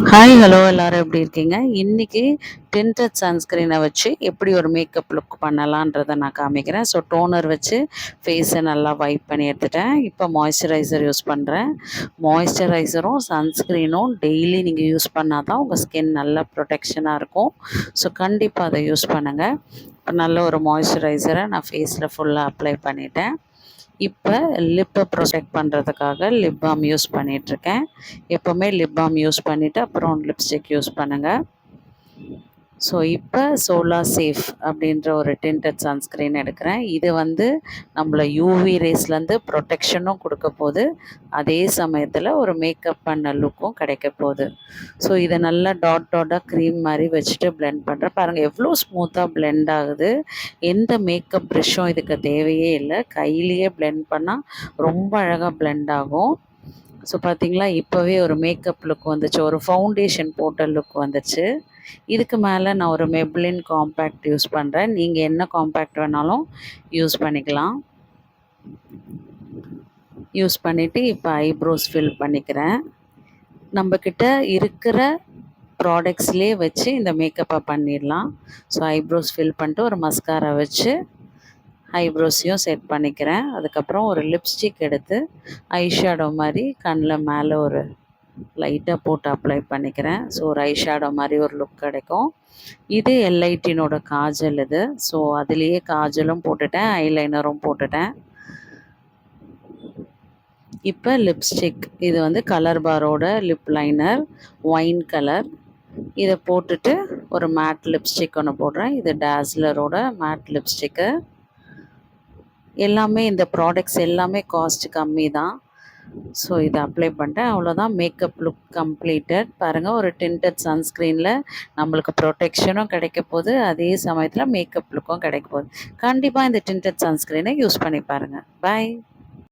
Hi hello எல்லோரும் எப்படி இருக்கீங்க? இன்றைக்கி டிண்டட் சன்ஸ்க்ரீனை வச்சு எப்படி ஒரு மேக்கப் லுக் பண்ணலான்றதை நான் காமிக்கிறேன். ஸோ டோனர் வச்சு ஃபேஸை நல்லா வைப் பண்ணி எடுத்துட்டேன். இப்போ மாய்ஸ்சரைசர் யூஸ் பண்ணுறேன். மாய்ஸ்சரைசரும் சன்ஸ்க்ரீனும் டெய்லி நீங்கள் யூஸ் பண்ணால் தான் உங்கள் ஸ்கின் நல்லா ப்ரொடெக்ஷனாக இருக்கும். ஸோ கண்டிப்பாக அதை யூஸ் பண்ணுங்கள். இப்போ நல்ல ஒரு மாய்ஸ்சரைசரை நான் ஃபேஸில் ஃபுல்லாக அப்ளை பண்ணிட்டேன். இப்போ லிப்பை ப்ரொடெக்ட் பண்ணுறதுக்காக லிப் பாம் யூஸ் பண்ணிகிட்ருக்கேன். எப்போவுமே லிப் பாம் யூஸ் பண்ணிவிட்டு அப்புறம் லிப்ஸ்டிக் யூஸ் பண்ணுங்கள். ஸோ இப்போ சோலார் சேஃப் அப்படின்ற ஒரு டிண்டட் சன்ஸ்க்ரீன் எடுக்கிறேன். இது நம்மளை யூவி ரேஸ்லேருந்து ப்ரொடெக்ஷனும் கொடுக்க போகுது, அதே சமயத்தில் ஒரு மேக்கப் பண்ண லுக்கும் கிடைக்க போகுது. ஸோ இதை நல்லா டாட்டாக க்ரீம் மாதிரி வச்சுட்டு பிளெண்ட் பண்ணுறேன். பாருங்கள் எவ்வளோ ஸ்மூத்தாக பிளெண்ட் ஆகுது. எந்த மேக்கப் ப்ரஷ்ஷும் இதுக்கு தேவையே இல்லை, கையிலேயே பிளெண்ட் பண்ணால் ரொம்ப அழகாக பிளெண்ட் ஆகும். ஸோ பார்த்திங்களா, இப்போவே ஒரு மேக்கப் லுக் வந்துச்சு, ஒரு ஃபவுண்டேஷன் போட்ட லுக் வந்துச்சு. இதுக்கு மேலே நான் ஒரு மெப்ளின் காம்பேக்ட் யூஸ் பண்ணுறேன். நீங்கள் என்ன காம்பேக்ட் வேணாலும் யூஸ் பண்ணிக்கலாம். யூஸ் பண்ணிவிட்டு இப்போ ஐப்ரோஸ் ஃபில் பண்ணிக்கிறேன். நம்மக்கிட்ட இருக்கிற ப்ராடக்ட்ஸ்லேயே வச்சு இந்த மேக்கப்பை பண்ணிடலாம். ஸோ ஐப்ரோஸ் ஃபில் பண்ணிட்டு ஒரு மஸ்காரா வச்சு ஐப்ரோஸையும் செட் பண்ணிக்கிறேன். அதுக்கப்புறம் ஒரு லிப்ஸ்டிக் எடுத்து ஐஷேடோ மாதிரி கண்ணில் மேலே ஒரு லைட்டாக போட்டு அப்ளை பண்ணிக்கிறேன். ஸோ ஒரு ஐஷேடோ மாதிரி ஒரு லுக் கிடைக்கும். இது எல்ஐடினோட காஜல் இது. ஸோ அதுலேயே காஜலும் போட்டுட்டேன், ஐலைனரும் போட்டுட்டேன். இப்போ லிப்ஸ்டிக், இது கலர் பாரோட லிப் லைனர் ஒயின் கலர். இதை போட்டுட்டு ஒரு மேட் லிப்ஸ்டிக் ஒன்று போடுறேன். இது டாஸ்லரோட மேட் லிப்ஸ்டிக்கு. எல்லாமே இந்த ப்ராடக்ட்ஸ் எல்லாமே காஸ்ட் கம்மி தான். ஸோ இதை அப்ளை பண்ணிட்டேன், அவ்வளோதான். Makeup look completed. பாருங்கள், ஒரு டிண்டட் சன்ஸ்க்ரீனில் நம்மளுக்கு ப்ரொடெக்ஷனும் கிடைக்க போகுது, அதே சமயத்தில் மேக்கப் லுக்கும் கிடைக்க போகுது. கண்டிப்பாக இந்த டிண்டட் சன்ஸ்க்ரீனை யூஸ் பண்ணி பாருங்கள். பாய்.